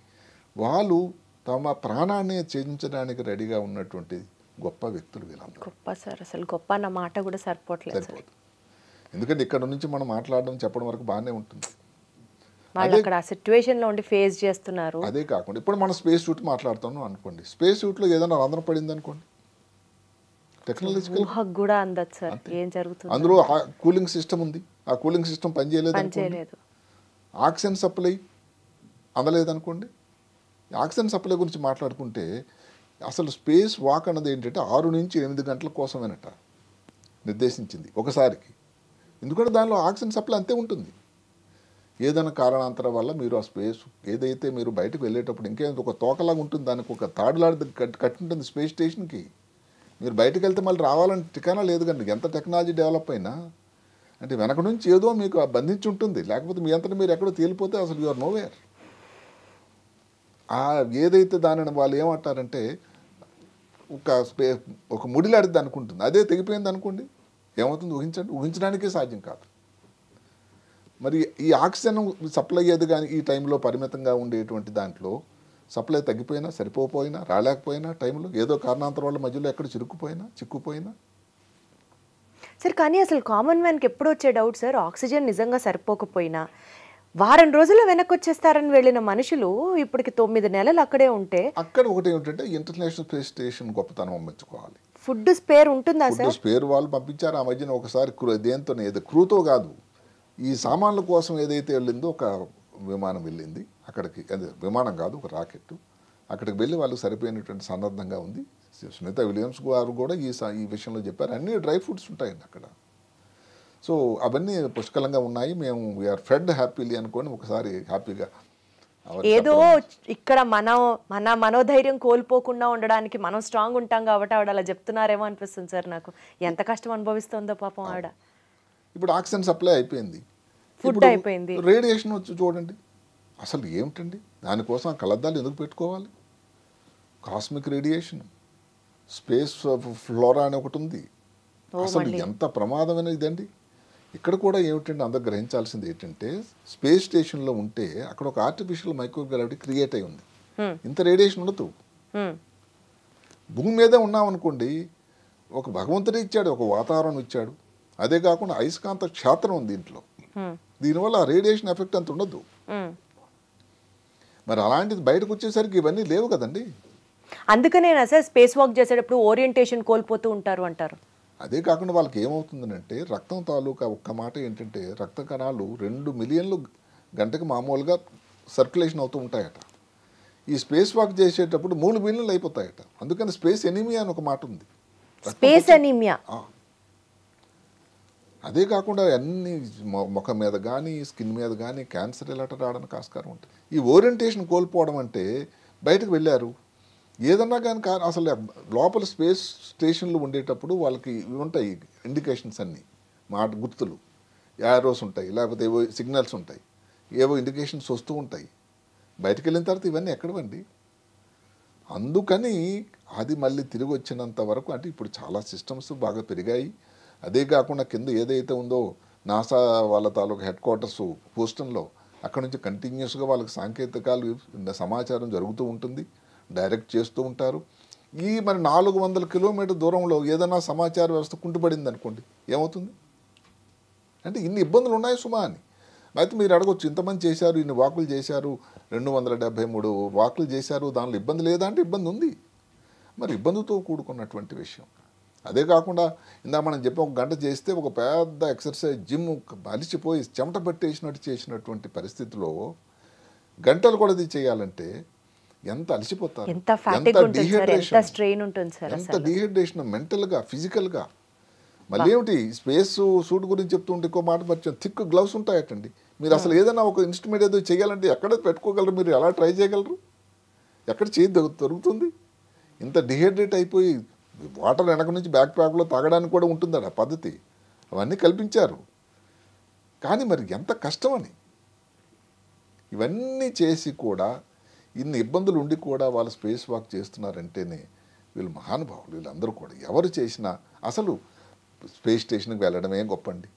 వాళ్ళు తమ ప్రాణాన్ని త్యజించడానికి రెడీగా ఉన్నటువంటి గొప్ప వ్యక్తులు వీళ్ళందరూ. గొప్ప సార్, అసలు గొప్ప అన్న మాట కూడా సరిపోవట్లేదు. ఎందుకంటే ఇక్కడ నుంచి మనం మాట్లాడడం చెప్పడం వరకు బాగానే ఉంటుంది. వాళ్ళు అక్కడ ఆ సిచ్యువేషన్లో ఉండి ఫేస్ చేస్తున్నారు. అదే కాకుండా ఇప్పుడు మనం స్పేస్ షూట్ మాట్లాడుతున్నాం అనుకోండి, స్పేస్ షూట్లో ఏదైనా రంధ్రం పడింది అనుకోండి, టెక్నాలజికల్ కూడా అందదు సార్ ఏం జరుగుతుంది. అందులో కూలింగ్ సిస్టమ్ ఉంది, ఆ కూలింగ్ సిస్టమ్ పనిచేయలేదు. ఆక్సిజన్ సప్లై అందలేదు అనుకోండి. ఆక్సిజన్ సప్లై గురించి మాట్లాడుకుంటే అసలు స్పేస్ వాక్ అన్నది ఏంటంటే 6 నుంచి 8 గంటల కోసమేనట నిర్దేశించింది ఒకసారికి. ఎందుకంటే దానిలో ఆక్సిజన్ సప్లై అంతే ఉంటుంది. ఏదైనా కారణాంతరం వల్ల మీరు ఆ స్పేస్ ఏదైతే మీరు బయటకు వెళ్ళేటప్పుడు ఇంకేదో ఒక తోకలాగా ఉంటుంది, దానికి ఒక తాడులాడి కట్టి ఉంటుంది స్పేస్ స్టేషన్కి. మీరు బయటకు వెళ్తే మళ్ళీ రావాలంటే టికానా లేదు కండి. ఎంత టెక్నాలజీ డెవలప్ అయినా అంటే వెనక నుంచి ఏదో మీకు బంధించి ఉంటుంది. లేకపోతే మీ అంతటా మీరు ఎక్కడో తేలిపోతే అసలు యూఆర్ నోవేర్. ఏదైతే దానిని వాళ్ళు ఏమంటారంటే ఒక ముడిలాడిద్ది అనుకుంటుంది, అదే తెగిపోయింది అనుకోండి, ఏమవుతుంది ఊహించడానికే సాధ్యం కాదు. మరి ఈ ఆక్సిజన్ సప్లై అయ్యేది కానీ ఈ టైంలో పరిమితంగా ఉండేటువంటి దాంట్లో సప్లై తగ్గిపోయినా, సరిపోయినా, రాలేకపోయినా, టైంలో ఏదో కారణాంతరం వల్ల మధ్యలో ఎక్కడ చిక్కుపోయినా సార్. కానీ అసలు కామన్ మ్యాన్కి ఎప్పుడు వచ్చే డౌట్ సార్, ఆక్సిజన్ నిజంగా సరిపోకపోయినా వారం రోజుల్లో వెనక్కి వచ్చేస్తారని వెళ్ళిన మనుషులు ఇప్పటికి 9 నెలలు అక్కడే ఉంటే అక్కడ ఒకటి ఏమిటంటే ఇంటర్నేషనల్ స్పేస్ స్టేషన్ గొప్పతనం మెచ్చుకోవాలి. ఫుడ్ స్పేర్ ఉంటుందా సార్? ఫుడ్ స్పేర్ వాళ్ళు పంపించారు ఆ మధ్యన ఒకసారి దేంతో ఏదో క్రూతో కాదు, ఈ సామాన్ల కోసం ఏదైతే వెళ్ళిందో ఒక విమానం వెళ్ళింది అక్కడికి, అదే విమానం కాదు ఒక రాకెట్, అక్కడికి వెళ్ళి వాళ్ళకి సరిపోయినటువంటి సన్నద్ధంగా ఉంది. సునీత విలియమ్స్ గారు కూడా ఈ విషయంలో చెప్పారు, అన్ని డ్రై ఫ్రూట్స్ ఉంటాయండి అక్కడ. సో అవన్నీ పుష్కలంగా ఉన్నాయి, మేము వీఆర్ ఫెడ్ హ్యాపీలీ అనుకొని ఒకసారి హ్యాపీగా ఏదో ఇక్కడ మన మనోధైర్యం కోల్పోకుండా ఉండడానికి మనం స్ట్రాంగ్ ఉంటాం కాబట్టి ఆవిడ అలా చెప్తున్నారేమో అనిపిస్తుంది సార్ నాకు. ఎంత కష్టం అనుభవిస్తుందో పాపం ఆవిడ. ఇప్పుడు ఆక్సిజన్ సప్లై అయిపోయింది, ఫుడ్ అయిపోయింది, రేడియేషన్ వచ్చి చూడండి అసలు ఏమిటండి, దానికోసం ఆ కలద్దాలు ఎందుకు పెట్టుకోవాలి? కాస్మిక్ రేడియేషన్, స్పేస్ ఫ్లోరా అని ఒకటి ఉంది, అసలు ఎంత ప్రమాదమైన ఇదండి. ఇక్కడ కూడా ఏమిటంటే అందరు గ్రహించాల్సింది ఏంటంటే స్పేస్ స్టేషన్లో ఉంటే అక్కడ ఒక ఆర్టిఫిషియల్ మైక్రోగ్రావిటీ క్రియేట్ అయి ఉంది, ఇంత రేడియేషన్ ఉండదు. భూమి మీదే ఉన్నామనుకోండి, ఒక భగవంతుడే ఇచ్చాడు, ఒక వాతావరణం ఇచ్చాడు, అదే కాకుండా అయస్కాంత క్షేత్రం ఉంది దీంట్లో, దీనివల్ల రేడియేషన్ ఎఫెక్ట్ అంత ఉండదు. మరి అలాంటిది బయటకు వచ్చేసరికి ఇవన్నీ లేవు కదండి. అందుకనేనా సార్ స్పేస్ వాక్ చేసేటప్పుడు ఓరియంటేషన్ కోల్పోతూ ఉంటారు అంటారు? అదే కాకుండా వాళ్ళకి ఏమవుతుందంటే రక్తం తాలూకా ఒక్క మాట ఏంటంటే రక్త కణాలు 2 మిలియన్లు గంటకు మామూలుగా సర్క్యులేషన్ అవుతూ ఉంటాయట, ఈ స్పేస్ వాక్ చేసేటప్పుడు 3 మిలియన్లు అయిపోతాయట. అందుకని స్పేస్ ఎనీమియా అని ఒక మాట ఉంది, స్పేస్ ఎనీమియా. అదే కాకుండా అన్ని ముఖం మీద కానీ స్కిన్ మీద కానీ క్యాన్సర్ ఎలాట రావడానికి ఆస్కారం ఉంటుంది. ఈ ఓరియంటేషన్ కోల్పోవడం అంటే బయటకు వెళ్ళారు ఏదన్నా కానీ అసలు లోపల స్పేస్ స్టేషన్లు ఉండేటప్పుడు వాళ్ళకి ఇవి ఉంటాయి ఇండికేషన్స్, అన్నీ మాట గుర్తులు, యారోస్ ఉంటాయి, లేకపోతే ఏవో సిగ్నల్స్ ఉంటాయి, ఏవో ఇండికేషన్స్ వస్తూ ఉంటాయి. బయటకు వెళ్ళిన తర్వాత ఇవన్నీ ఎక్కడవండి. అందుకని అది మళ్ళీ తిరిగి వచ్చినంత వరకు అంటే ఇప్పుడు చాలా సిస్టమ్స్ బాగా పెరిగాయి. అదే కాకుండా కింద ఏదైతే ఉందో నాసా వాళ్ళ తాలూకు హెడ్ క్వార్టర్స్ హూస్టన్లో, అక్కడ నుంచి కంటిన్యూస్గా వాళ్ళకి సాంకేతికాలు సమాచారం జరుగుతూ ఉంటుంది, డైరెక్ట్ చేస్తూ ఉంటారు. ఈ మరి 400 కిలోమీటర్ దూరంలో ఏదైనా సమాచార వ్యవస్థ కుంటుపడింది అనుకోండి ఏమవుతుంది అంటే ఇన్ని ఇబ్బందులు ఉన్నాయి సుమా అని. అయితే మీరు అడగొచ్చు, ఇంతమంది చేశారు, ఇన్ని వాకులు చేశారు, 273 వాకులు చేశారు, దానిలో ఇబ్బంది లేదా అంటే ఇబ్బంది ఉంది. మరి ఇబ్బందితో కూడుకున్నటువంటి విషయం. అదే కాకుండా ఇందా మనం చెప్పి 1 గంట చేస్తే ఒక పెద్ద ఎక్సర్సైజ్ జిమ్ అలిచిపోయి చెమట పట్టేసినట్టు చేసినటువంటి పరిస్థితిలో గంటలు కూడా ఇది చేయాలంటే ఎంత అలసిపోతారు, ఎంత డీహైడ్రేషన్ మెంటల్గా ఫిజికల్గా. మళ్ళీ ఏమిటి స్పేస్ సూట్ గురించి చెప్తుంటే ఇంకో మాట మర్చిపోయాను, థిక్ గ్లౌస్ ఉంటాయటండి. మీరు అసలు ఏదైనా ఒక ఇన్స్ట్రుమెంట్ ఏదో చేయాలంటే ఎక్కడ పెట్టుకోగలరు, మీరు ఎలా ట్రై చేయగలరు, ఎక్కడ చేయి దొరుకుతుంది? ఇంత డిహైడ్రేట్ అయిపోయి వాటర్ వెనక నుంచి బ్యాక్ ప్యాక్లో తాగడానికి కూడా ఉంటుంది ఆ పద్ధతి, అవన్నీ కల్పించారు. కానీ మరి ఎంత కష్టమని ఇవన్నీ చేసి కూడా ఇన్ని ఇబ్బందులు ఉండి కూడా వాళ్ళు స్పేస్ వాక్ చేస్తున్నారంటేనే వీళ్ళు మహానుభావులు. వీళ్ళందరూ కూడా ఎవరు చేసినా అసలు స్పేస్ స్టేషన్కి వెళ్ళడమే గొప్పండి.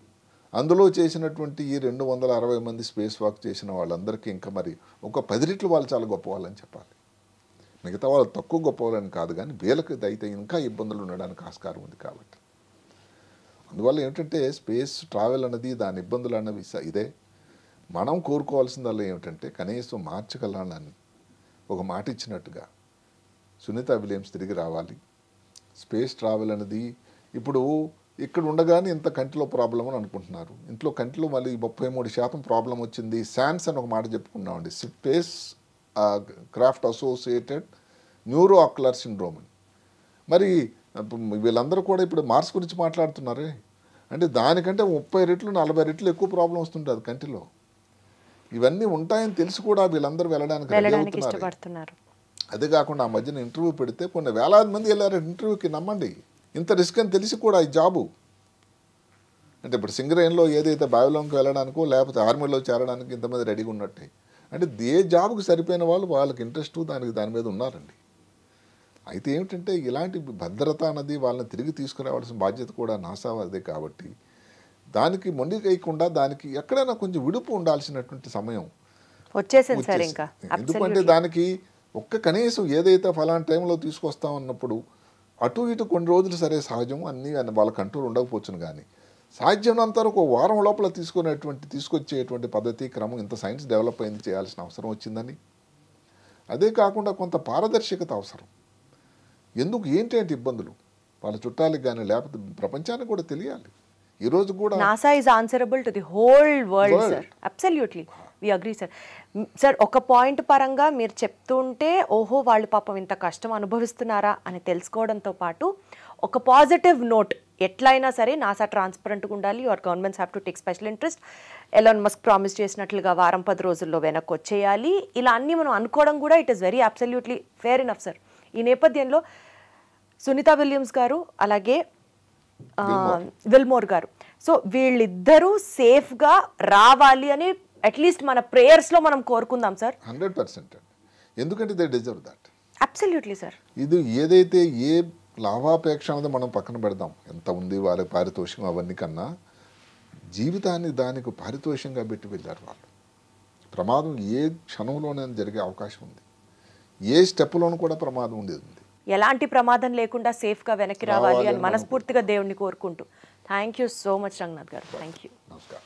అందులో చేసినటువంటి ఈ 260 మంది స్పేస్ వాక్ చేసిన వాళ్ళందరికీ ఇంకా మరి ఒక 10 రెట్లు వాళ్ళు చాలా గొప్ప వాళ్ళని చెప్పాలి. మిగతా వాళ్ళు తక్కువ గొప్ప వాళ్ళని కాదు, కానీ వీళ్ళకి అయితే ఇంకా ఇబ్బందులు ఉండడానికి ఆస్కారం ఉంది. కాబట్టి అందువల్ల ఏమిటంటే స్పేస్ ట్రావెల్ అన్నది దాని ఇబ్బందులు అన్నవి ఇదే. మనం కోరుకోవాల్సిందల్లా ఏమిటంటే కనీసం మార్చగలని ఒక మాట ఇచ్చినట్టుగా సునీత విలియమ్స్ తిరిగి రావాలి. స్పేస్ ట్రావెల్ అనేది ఇప్పుడు ఇక్కడ ఉండగానే ఇంత కంటిలో ప్రాబ్లం అని అనుకుంటున్నారు, ఇంట్లో కంటిలో మళ్ళీ 33% ప్రాబ్లం వచ్చింది. శాన్స్ అని ఒక మాట చెప్పుకున్నామండి, spacecraft associated neuro ocular syndrome అని. మరి వీళ్ళందరూ కూడా ఇప్పుడు మార్స్ గురించి మాట్లాడుతున్నారే, అంటే దానికంటే 30 రెట్లు 40 రెట్లు ఎక్కువ ప్రాబ్లం వస్తుంటుంది కంటిలో. ఇవన్నీ ఉంటాయని తెలిసి కూడా వీళ్ళందరూ వెళ్ళడానికి ఇష్టపడుతున్నారు. అదే కాకుండా ఆ మధ్యన ఇంటర్వ్యూ పెడితే కొన్ని వేలాది మంది వెళ్ళారు ఇంటర్వ్యూకి. నమ్మండి, ఇంత రిస్క్ అని తెలిసి కూడా ఈ జాబు అంటే ఇప్పుడు సింగరేన్లో ఏదైతే బావిలోకి వెళ్ళడానికో లేకపోతే ఆర్మీలో చేరడానికి ఇంతమంది రెడీగా ఉన్నట్టే, అంటే ఏ జాబ్కి సరిపోయిన వాళ్ళు వాళ్ళకి ఇంట్రెస్ట్ దాని మీద ఉన్నారండి. అయితే ఏమిటంటే ఇలాంటి భద్రత అన్నది వాళ్ళని తిరిగి తీసుకురావాల్సిన బాధ్యత కూడా నాసా అదే. కాబట్టి దానికి మొండి వేయకుండా దానికి ఎక్కడైనా కొంచెం విడుపు ఉండాల్సినటువంటి సమయం వచ్చేసింది సార్. ఇంకా ఎందుకంటే దానికి కనీసం ఏదైతే ఫలానా టైంలో తీసుకొస్తామన్నప్పుడు అటు ఇటు కొన్ని రోజులు సరే సహజం, అన్నీ వాళ్ళ కంట్రోల్ ఉండకపోవచ్చును. కానీ సాధ్యమైనంత వరకు ఒక వారం లోపల తీసుకొచ్చేటువంటి పద్ధతి క్రమం ఇంత సైన్స్ డెవలప్ అయింది చేయాల్సిన అవసరం వచ్చిందని. అదే కాకుండా కొంత పారదర్శకత అవసరం. ఎందుకు ఏంటంటే ఇబ్బందులు వాళ్ళ చుట్టాలకు కానీ లేకపోతే ప్రపంచానికి కూడా తెలియాలి. ఈరోజు కూడా NASA is answerable to the whole world sir. Absolutely we agree sir. Sir ఒక పాయింట్ పరంగా మీరు చెప్తుంటే ఓహో వాళ్ళు పాపం ఇంత కష్టం అనుభవిస్తున్నారా అని తెలుసుకోవడంతో పాటు ఒక పాజిటివ్ నోట్ ఎట్లయినా సరే నాసా ట్రాన్స్పరెంట్గా ఉండాలి. Your governments have to take special interest. Elon Musk promise చేసినట్లుగా వారం 10 రోజుల్లో వెనక్కి వచ్చేయాలి. ఇలా అన్నీ మనం అనుకోవడం కూడా it is very absolutely fair enough sir. ఈ నేపథ్యంలో సునీత విలియమ్స్ గారు అలాగే విల్మోర్ గారు, సో వీళ్ళిద్దరూ సేఫ్గా రావాలి అని అట్లీస్ట్ మన ప్రేయర్స్లో మనం కోరుకుందాం సార్. 100%. ఎందుకంటే they deserve that. Absolutely sir. ఇది ఏదైతే ఏ లాభాపేక్ష అనేది మనం పక్కన పెడదాం, ఎంత ఉంది వాళ్ళకి పారితోషికం అవన్నీ కన్నా జీవితాన్ని దానికి పారితోషికంగా పెట్టి వెళ్ళారు వాళ్ళు. ప్రమాదం ఏ క్షణంలోనే జరిగే అవకాశం ఉంది, ఏ స్టెప్లోనూ కూడా ప్రమాదం ఉండేది ఉంది. ఎలాంటి ప్రమాదం లేకుండా సేఫ్గా వెనక్కి రావాలి అని మనస్ఫూర్తిగా దేవుణ్ణి కోరుకుంటూ thank you so much Ranganath గారు. Thank you. నమస్కారం.